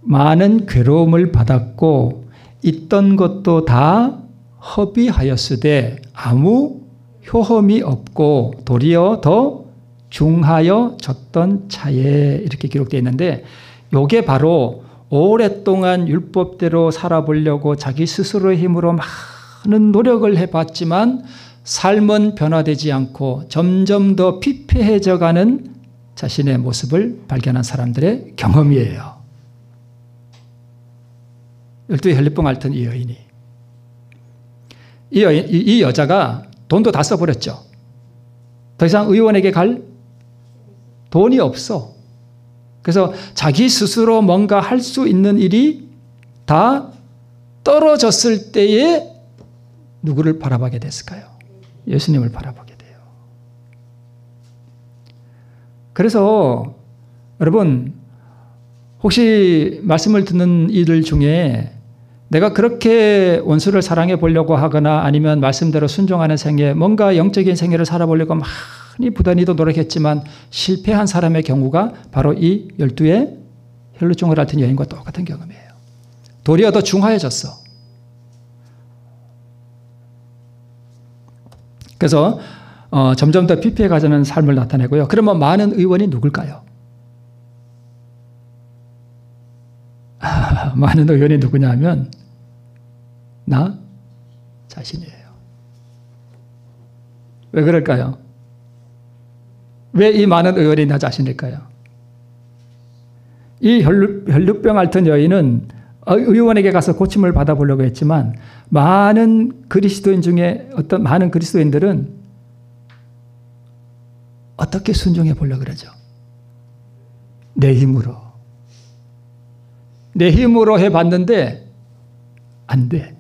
많은 괴로움을 받았고 있던 것도 다 허비하였으되 아무 효험이 없고 도리어 더 중하여졌던 차에, 이렇게 기록되어 있는데 이게 바로 오랫동안 율법대로 살아보려고 자기 스스로의 힘으로 많은 노력을 해봤지만 삶은 변화되지 않고 점점 더 피폐해져가는 자신의 모습을 발견한 사람들의 경험이에요. 12의 혈루병 앓던 이 여인이, 이 여자가 돈도 다 써버렸죠. 더 이상 의원에게 갈 돈이 없어. 그래서 자기 스스로 뭔가 할 수 있는 일이 다 떨어졌을 때에 누구를 바라보게 됐을까요? 예수님을 바라보게 돼요. 그래서 여러분, 혹시 말씀을 듣는 이들 중에 내가 그렇게 원수를 사랑해 보려고 하거나 아니면 말씀대로 순종하는 생애, 뭔가 영적인 생애를 살아보려고 많이 부단히도 노력했지만 실패한 사람의 경우가 바로 이 12의 혈루증을 앓던 여인과 똑같은 경험이에요. 도리어 더 중하여졌어. 그래서 점점 더 피폐해가자는 삶을 나타내고요. 그러면 많은 의원이 누굴까요? 많은 의원이 누구냐 하면 나 자신이에요. 왜 그럴까요? 왜 이 많은 의원이 나 자신일까요? 이 혈루병 앓던 여인은 의원에게 가서 고침을 받아보려고 했지만 많은 그리스도인 중에 어떤 많은 그리스도인들은 어떻게 순종해 보려고 그러죠? 내 힘으로. 내 힘으로 해봤는데 안 돼.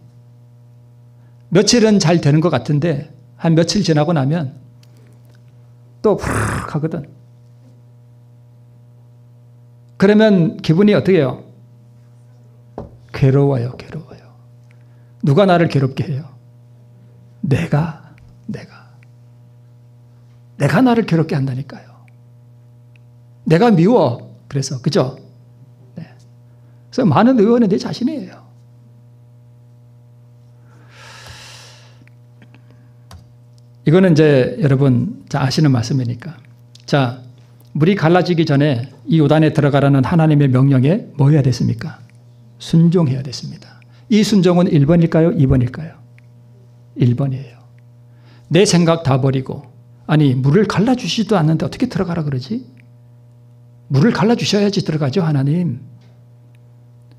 며칠은 잘 되는 것 같은데 한 며칠 지나고 나면 또 훅 하거든. 그러면 기분이 어떻게 해요? 괴로워요. 누가 나를 괴롭게 해요? 내가 나를 괴롭게 한다니까요. 내가 미워. 그래서 그죠? 네. 그래서 많은 의원은 내 자신이에요. 이거는 이제 여러분 아시는 말씀이니까. 자, 물이 갈라지기 전에 이 요단에 들어가라는 하나님의 명령에 뭐 해야 됐습니까? 순종해야 됐습니다. 이 순종은 1번일까요? 2번일까요? 1번이에요. 내 생각 다 버리고, 아니 물을 갈라주시지도 않는데 어떻게 들어가라 그러지? 물을 갈라주셔야지 들어가죠, 하나님.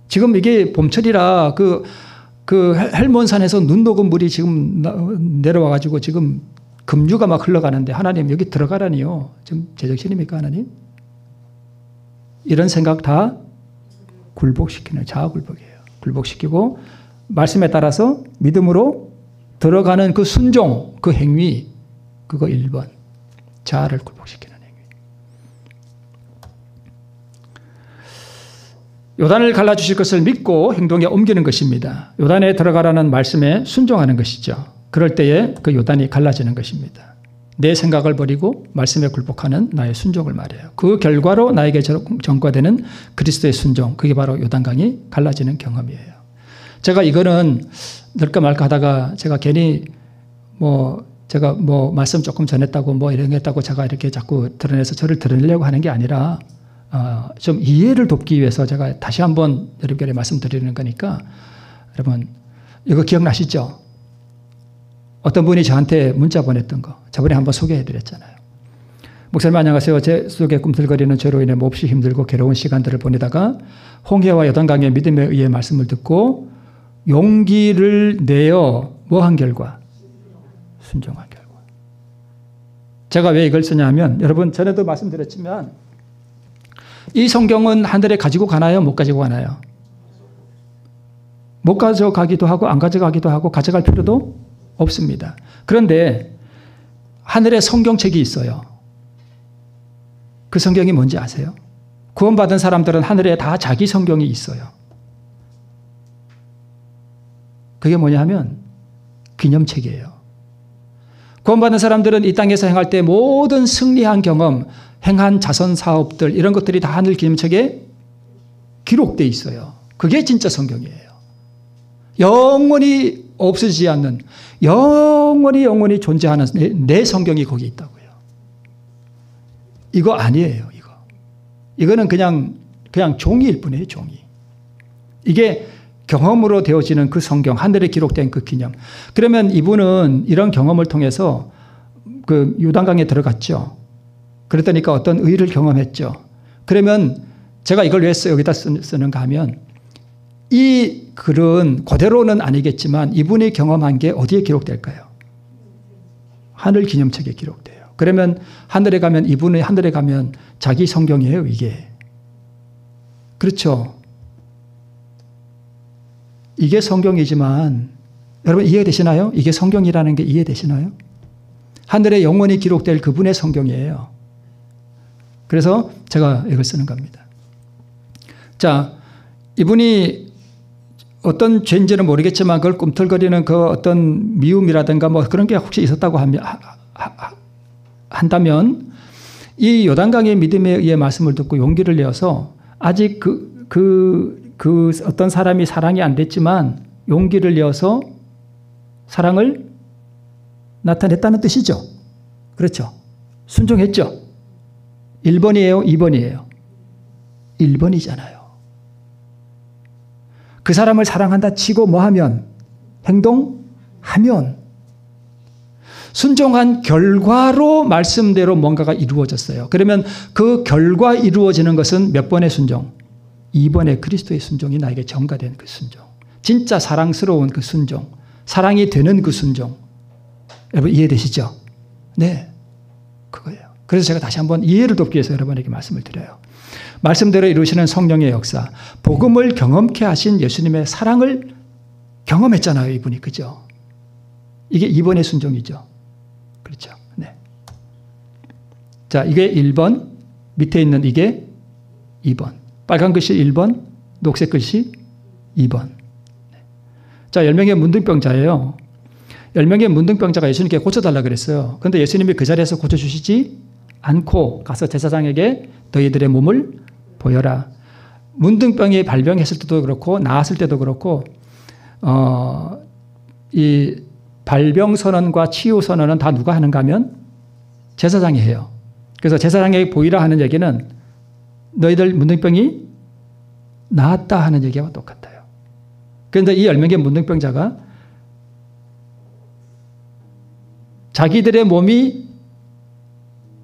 지금 이게 봄철이라 그 헬몬산에서 눈 녹은 물이 지금 내려와가지고 지금 급류가 막 흘러가는데 하나님 여기 들어가라니요. 지금 제정신입니까, 하나님? 이런 생각 다 굴복시키는 자아굴복이에요. 굴복시키고 말씀에 따라서 믿음으로 들어가는 그 순종, 그 행위, 그거 1번. 자아를 굴복시키는 행위. 요단을 갈라주실 것을 믿고 행동에 옮기는 것입니다. 요단에 들어가라는 말씀에 순종하는 것이죠. 그럴 때에 그 요단이 갈라지는 것입니다. 내 생각을 버리고 말씀에 굴복하는 나의 순종을 말해요. 그 결과로 나에게 전가되는 그리스도의 순종, 그게 바로 요단강이 갈라지는 경험이에요. 제가 이거는 넣을까 말까 하다가 제가 괜히 제가 말씀 조금 전했다고 이런 게 했다고 제가 이렇게 자꾸 드러내서 저를 드러내려고 하는 게 아니라 좀 이해를 돕기 위해서 제가 다시 한번 여러분께 말씀드리는 거니까 여러분 이거 기억나시죠? 어떤 분이 저한테 문자 보냈던 거 저번에 한번 소개해드렸잖아요. 목사님 안녕하세요. 제 속에 꿈틀거리는 죄로 인해 몹시 힘들고 괴로운 시간들을 보내다가 홍해와 요단강의 믿음에 의해 말씀을 듣고 용기를 내어 뭐 한 결과? 순종한 결과. 제가 왜 이걸 쓰냐 하면 여러분 전에도 말씀드렸지만 이 성경은 하늘에 가지고 가나요? 못 가지고 가나요? 못 가져가기도 하고 안 가져가기도 하고 가져갈 필요도 없습니다. 그런데 하늘에 성경책이 있어요. 그 성경이 뭔지 아세요? 구원받은 사람들은 하늘에 다 자기 성경이 있어요. 그게 뭐냐 하면 기념책이에요. 구원받은 사람들은 이 땅에서 행할 때 모든 승리한 경험, 행한 자선 사업들 이런 것들이 다 하늘 기념책에 기록되어 있어요. 그게 진짜 성경이에요. 영원히 없어지지 않는 영원히 존재하는 내 성경이 거기 있다고요. 이거 아니에요. 이거는 그냥 종이일 뿐이에요. 종이. 이게 경험으로 되어지는 그 성경, 하늘에 기록된 그 기념. 그러면 이분은 이런 경험을 통해서 그 요단강에 들어갔죠. 그랬더니까 어떤 의를 경험했죠. 그러면 제가 이걸 왜 여기다 쓰는가 하면 이 글은 그대로는 아니겠지만 이분이 경험한 게 어디에 기록될까요? 하늘 기념책에 기록돼요. 그러면 하늘에 가면 이분이 하늘에 가면 자기 성경이에요, 이게. 그렇죠. 이게 성경이지만 여러분 이해되시나요? 이게 성경이라는 게 이해되시나요? 하늘에 영원히 기록될 그분의 성경이에요. 그래서 제가 이걸 쓰는 겁니다. 자, 이분이 어떤 죄인지는 모르겠지만 그걸 꿈틀거리는 그 어떤 미움이라든가 뭐 그런 게 혹시 있었다고 한다면 이 요단강의 믿음에 의해 말씀을 듣고 용기를 내어서 아직 그 어떤 사람이 사랑이 안 됐지만 용기를 내어서 사랑을 나타냈다는 뜻이죠. 그렇죠. 순종했죠. 1번이에요? 2번이에요? 1번이잖아요. 그 사람을 사랑한다 치고 뭐 하면? 행동하면. 순종한 결과로 말씀대로 뭔가가 이루어졌어요. 그러면 그 결과 이루어지는 것은 몇 번의 순종? 2번의 그리스도의 순종이 나에게 전가된 그 순종. 진짜 사랑스러운 그 순종. 사랑이 되는 그 순종. 여러분 이해되시죠? 네. 그거예요. 그래서 제가 다시 한번 이해를 돕기 위해서 여러분에게 말씀을 드려요. 말씀대로 이루시는 성령의 역사. 복음을 경험케 하신 예수님의 사랑을 경험했잖아요. 이분이. 그죠? 이게 2번의 순종이죠. 그렇죠. 네. 자, 이게 1번. 밑에 있는 이게 2번. 빨간 글씨 1번. 녹색 글씨 2번. 자, 10명의 문둥병자예요. 10명의 문둥병자가 예수님께 고쳐달라 그랬어요. 그런데 예수님이 그 자리에서 고쳐주시지 않고 가서 제사장에게 너희들의 몸을 보여라. 문둥병이 발병했을 때도 그렇고 나았을 때도 그렇고 이 발병 선언과 치유 선언은 다 누가 하는가 하면 제사장이 해요. 그래서 제사장에게 보이라 하는 얘기는 너희들 문둥병이 나았다 하는 얘기와 똑같아요. 그런데 이 10명의 문둥병자가 자기들의 몸이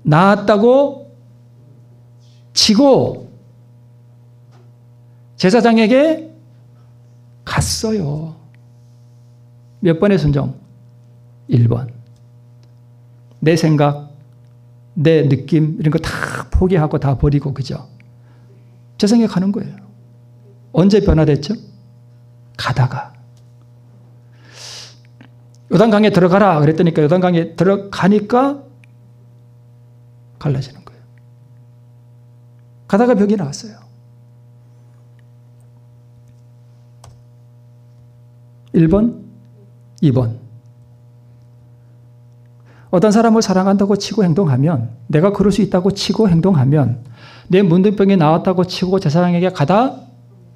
나았다고 치고 제사장에게 갔어요. 몇 번의 순종? 1번. 내 생각, 내 느낌 이런 거 다 포기하고 다 버리고 그죠? 제사장에 가는 거예요. 언제 변화됐죠? 가다가. 요단강에 들어가라 그랬더니까 요단강에 들어가니까 갈라지는 거예요. 가다가 병이 나왔어요. 1번, 2번. 어떤 사람을 사랑한다고 치고 행동하면, 내가 그럴 수 있다고 치고 행동하면, 내 문둥병이 나왔다고 치고 제사장에게 가다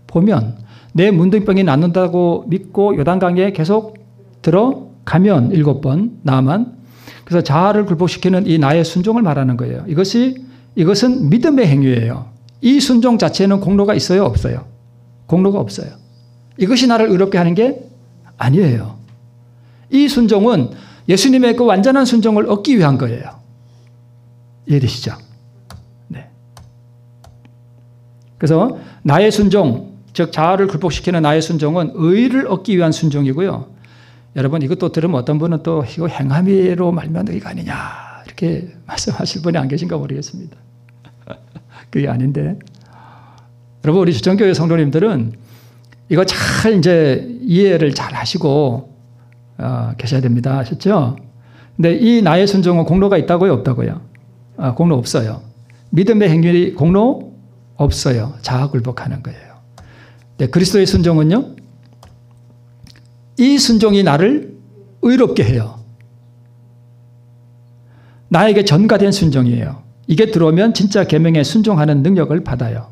보면, 내 문둥병이 낫는다고 믿고 요단강에 계속 들어가면 7번 나만. 그래서 자아를 굴복시키는 이 나의 순종을 말하는 거예요. 이것은 믿음의 행위예요. 이 순종 자체는 공로가 있어요? 없어요? 공로가 없어요. 이것이 나를 의롭게 하는 게 아니에요. 이 순종은 예수님의 그 완전한 순종을 얻기 위한 거예요. 이해되시죠? 네. 그래서 나의 순종, 즉 자아를 굴복시키는 나의 순종은 의를 얻기 위한 순종이고요. 여러분 이것도 들으면 어떤 분은 또 이거 행함이로 말미암은 의가 아니냐 이렇게 말씀하실 분이 안 계신가 모르겠습니다. 그게 아닌데 여러분 우리 주정교회 성도님들은 이거 잘 이제 이해를 잘 하시고 계셔야 됩니다. 아셨죠? 근데 이 나의 순종은 공로가 있다고요? 없다고요? 공로 없어요. 믿음의 행위 공로 없어요. 자아 굴복하는 거예요. 네, 그리스도의 순종은요? 이 순종이 나를 의롭게 해요. 나에게 전가된 순종이에요. 이게 들어오면 진짜 계명에 순종하는 능력을 받아요.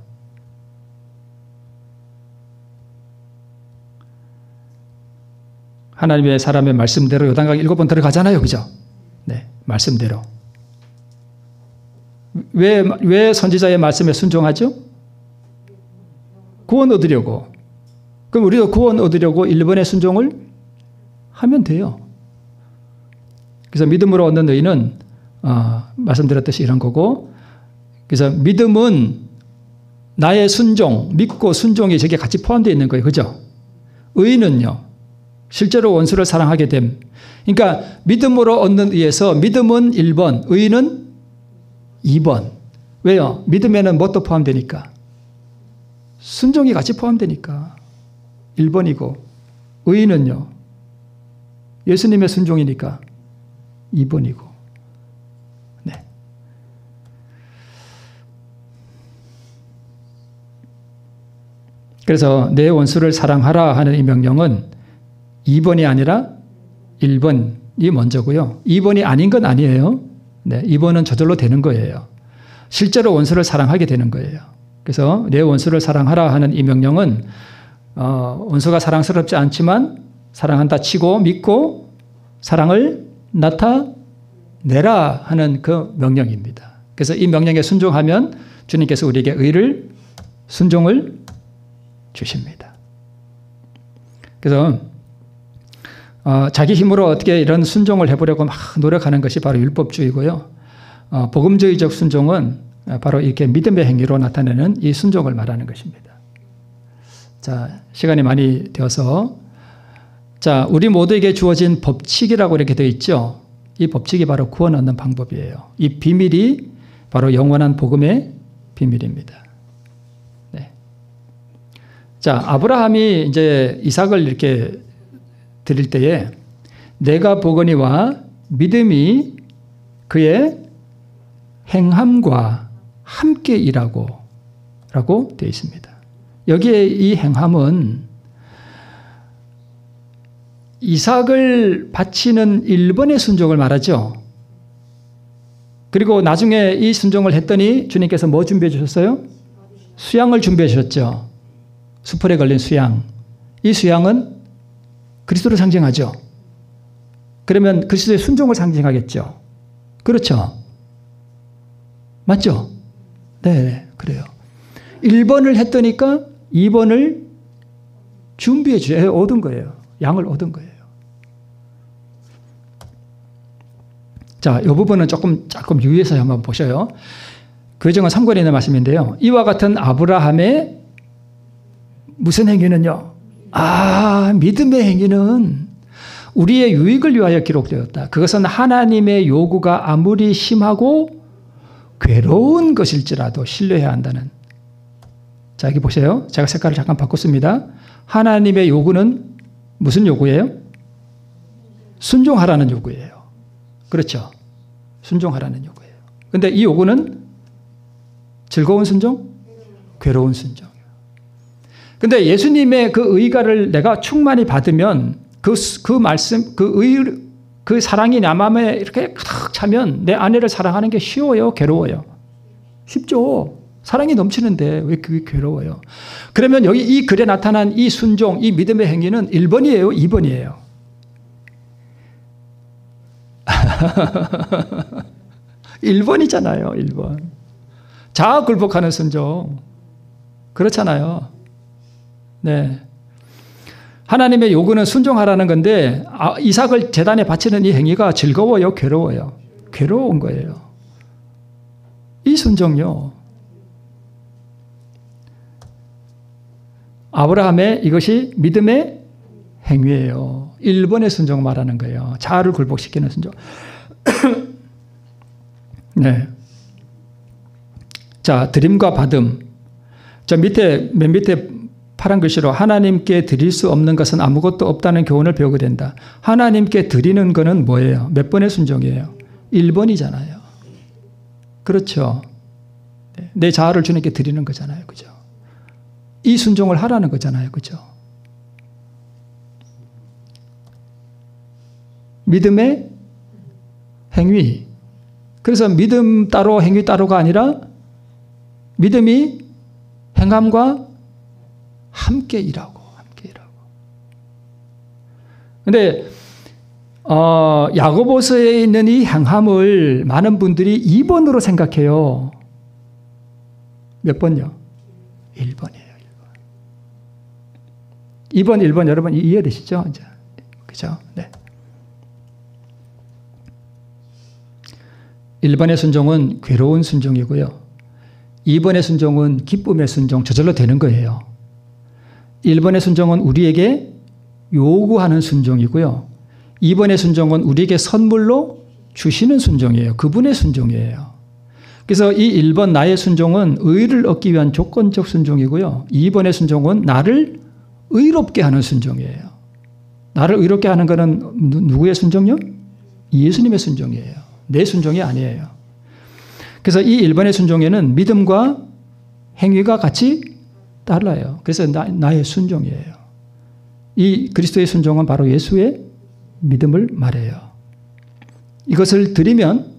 하나님의 사람의 말씀대로 요단강 7번 들어가잖아요. 그죠? 네, 말씀대로. 왜 선지자의 말씀에 순종하죠? 구원 얻으려고. 그럼 우리도 구원 얻으려고 1번의 순종을 하면 돼요. 그래서 믿음으로 얻는 의는 말씀드렸듯이 이런 거고, 그래서 믿음은 나의 순종, 믿고 순종이 저게 같이 포함되어 있는 거예요. 그죠? 의는요, 실제로 원수를 사랑하게 됨. 그러니까 믿음으로 얻는 의에서 믿음은 1번, 의는 2번. 왜요? 믿음에는 뭣도 포함되니까? 순종이 같이 포함되니까 1번이고, 의는요, 예수님의 순종이니까 2번이고. 네. 그래서 내 원수를 사랑하라 하는 이 명령은 2번이 아니라 1번이 먼저고요. 2번이 아닌 건 아니에요. 네, 2번은 저절로 되는 거예요. 실제로 원수를 사랑하게 되는 거예요. 그래서 내 원수를 사랑하라 하는 이 명령은 원수가 사랑스럽지 않지만 사랑한다 치고 믿고 사랑을 나타내라 하는 그 명령입니다. 그래서 이 명령에 순종하면 주님께서 우리에게 의를, 순종을 주십니다. 그래서 자기 힘으로 어떻게 이런 순종을 해보려고 막 노력하는 것이 바로 율법주의고요. 복음주의적 순종은 바로 이렇게 믿음의 행위로 나타내는 이 순종을 말하는 것입니다. 자, 시간이 많이 되어서 자, 우리 모두에게 주어진 법칙이라고 이렇게 되어 있죠. 이 법칙이 바로 구원 얻는 방법이에요. 이 비밀이 바로 영원한 복음의 비밀입니다. 네. 자, 아브라함이 이제 이삭을 이렇게 드릴 때에 내가 보거니와 믿음이 그의 행함과 함께 일하고 라고 되어 있습니다. 여기에 이 행함은 이삭을 바치는 1번의 순종을 말하죠. 그리고 나중에 이 순종을 했더니 주님께서 뭐 준비해 주셨어요? 수양을 준비해 주셨죠. 수풀에 걸린 수양. 이 수양은 그리스도를 상징하죠. 그러면 그리스도의 순종을 상징하겠죠. 그렇죠. 맞죠? 네, 그래요. 1번을 했더니까 2번을 준비해 주셔야 얻은 거예요. 양을 얻은 거예요. 자, 이 부분은 조금 유의해서 한번 보셔요. 교정은 참고에 있는 말씀인데요. 이와 같은 아브라함의 무슨 행위는요? 믿음의 행위는 우리의 유익을 위하여 기록되었다. 그것은 하나님의 요구가 아무리 심하고 괴로운 것일지라도 신뢰해야 한다는. 자, 여기 보세요. 제가 색깔을 잠깐 바꿨습니다. 하나님의 요구는 무슨 요구예요? 순종하라는 요구예요. 그렇죠. 순종하라는 요구예요. 근데 이 요구는 즐거운 순종? 괴로운 순종. 근데 예수님의 그 의가를 내가 충만히 받으면 그 말씀, 그 사랑이 내 마음에 이렇게 가득 차면 내 아내를 사랑하는 게 쉬워요? 괴로워요? 쉽죠. 사랑이 넘치는데 왜 그게 괴로워요? 그러면 여기 이 글에 나타난 이 순종, 이 믿음의 행위는 1번이에요? 2번이에요? 1번이잖아요. 1번. 자아 굴복하는 순종. 그렇잖아요. 네. 하나님의 요구는 순종하라는 건데 이삭을 제단에 바치는 이 행위가 즐거워요? 괴로워요? 괴로운 거예요. 이 순종요. 아브라함의 이것이 믿음의 행위예요. 1번의 순종 말하는 거예요. 자아를 굴복시키는 순종. 네. 자, 드림과 받음. 맨 밑에 파란 글씨로 하나님께 드릴 수 없는 것은 아무것도 없다는 교훈을 배우게 된다. 하나님께 드리는 거는 뭐예요? 몇 번의 순종이에요? 1번이잖아요. 그렇죠. 내 자아를 주님께 드리는 거잖아요. 그죠? 이 순종을 하라는 거잖아요. 그죠? 믿음의 행위. 그래서 믿음 따로 행위 따로가 아니라 믿음이 행함과 함께 일하고. 근데 야고보서에 있는 이 행함을 많은 분들이 2번으로 생각해요. 몇 번요? 1번이에요. 2번, 1번 여러분 이해되시죠? 이제. 그죠? 네. 1번의 순종은 괴로운 순종이고요. 2번의 순종은 기쁨의 순종, 저절로 되는 거예요. 1번의 순종은 우리에게 요구하는 순종이고요. 2번의 순종은 우리에게 선물로 주시는 순종이에요. 그분의 순종이에요. 그래서 이 1번 나의 순종은 의를 얻기 위한 조건적 순종이고요. 2번의 순종은 나를 의롭게 하는 순종이에요. 나를 의롭게 하는 것은 누구의 순종이요? 예수님의 순종이에요. 내 순종이 아니에요. 그래서 이 1번의 순종에는 믿음과 행위가 같이 달라요. 그래서 나의 순종이에요. 이 그리스도의 순종은 바로 예수의 믿음을 말해요. 이것을 드리면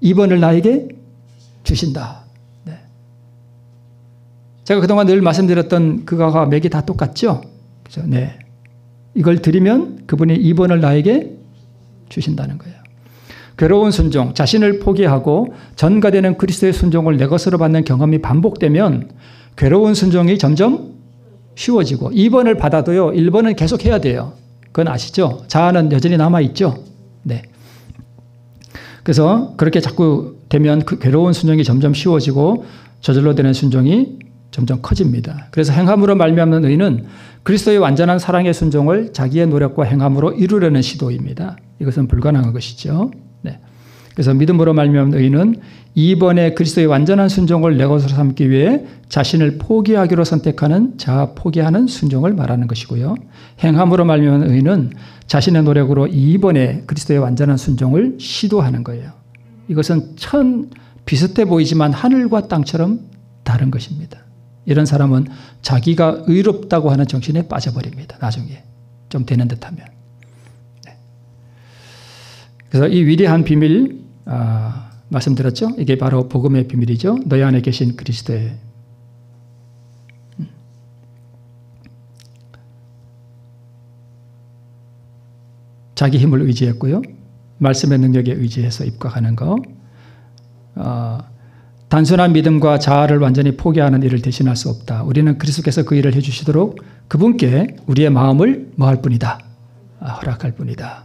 2번을 나에게 주신다. 네. 제가 그동안 늘 말씀드렸던 그거와 맥이 다 똑같죠? 그죠? 네. 이걸 드리면 그분이 2번을 나에게 주신다는 거예요. 괴로운 순종, 자신을 포기하고 전가되는 그리스도의 순종을 내 것으로 받는 경험이 반복되면 괴로운 순종이 점점 쉬워지고 2번을 받아도요. 1번은 계속 해야 돼요. 그건 아시죠? 자아는 여전히 남아있죠? 네. 그래서 그렇게 자꾸 되면 그 괴로운 순종이 점점 쉬워지고 저절로 되는 순종이 점점 커집니다. 그래서 행함으로 말미암는 의는 그리스도의 완전한 사랑의 순종을 자기의 노력과 행함으로 이루려는 시도입니다. 이것은 불가능한 것이죠. 네. 그래서 믿음으로 말미암는 의는 2번의 그리스도의 완전한 순종을 내 것으로 삼기 위해 자신을 포기하기로 선택하는 자아 포기하는 순종을 말하는 것이고요. 행함으로 말미암는 의는 자신의 노력으로 2번의 그리스도의 완전한 순종을 시도하는 거예요. 이것은 참 비슷해 보이지만 하늘과 땅처럼 다른 것입니다. 이런 사람은 자기가 의롭다고 하는 정신에 빠져버립니다. 나중에 좀 되는 듯하면. 네. 그래서 이 위대한 비밀 말씀드렸죠? 이게 바로 복음의 비밀이죠. 너희 안에 계신 그리스도의 자기 힘을 의지했고요. 말씀의 능력에 의지해서 입각하는 거. 단순한 믿음과 자아를 완전히 포기하는 일을 대신할 수 없다. 우리는 그리스도께서 그 일을 해주시도록 그분께 우리의 마음을 뭐 할 뿐이다. 허락할 뿐이다.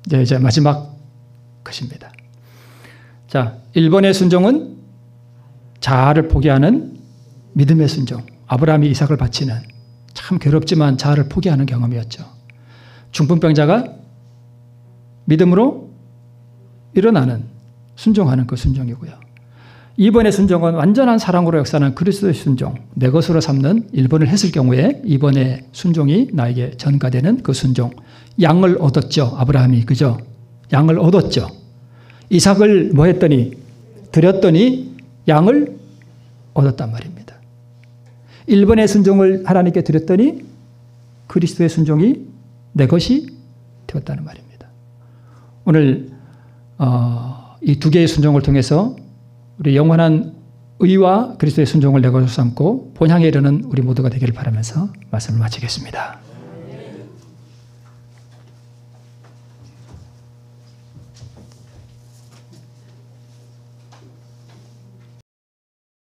네, 이제 마지막 것입니다. 자, 1번의 순종은 자아를 포기하는 믿음의 순종. 아브라함이 이삭을 바치는 참 괴롭지만 자아를 포기하는 경험이었죠. 중풍병자가 믿음으로 일어나는 순종하는 그 순종이고요. 2번의 순종은 완전한 사랑으로 역사하는 그리스도의 순종, 내 것으로 삼는 1번을 했을 경우에 2번의 순종이 나에게 전가되는 그 순종. 양을 얻었죠. 아브라함이. 그죠? 양을 얻었죠. 이삭을 뭐 했더니 드렸더니 양을 얻었단 말입니다. 1번의 순종을 하나님께 드렸더니 그리스도의 순종이 내 것이 되었다는 말입니다. 오늘 이 두 개의 순종을 통해서 우리 영원한 의와 그리스도의 순종을 내 것으로 삼고 본향에 이르는 우리 모두가 되기를 바라면서 말씀을 마치겠습니다.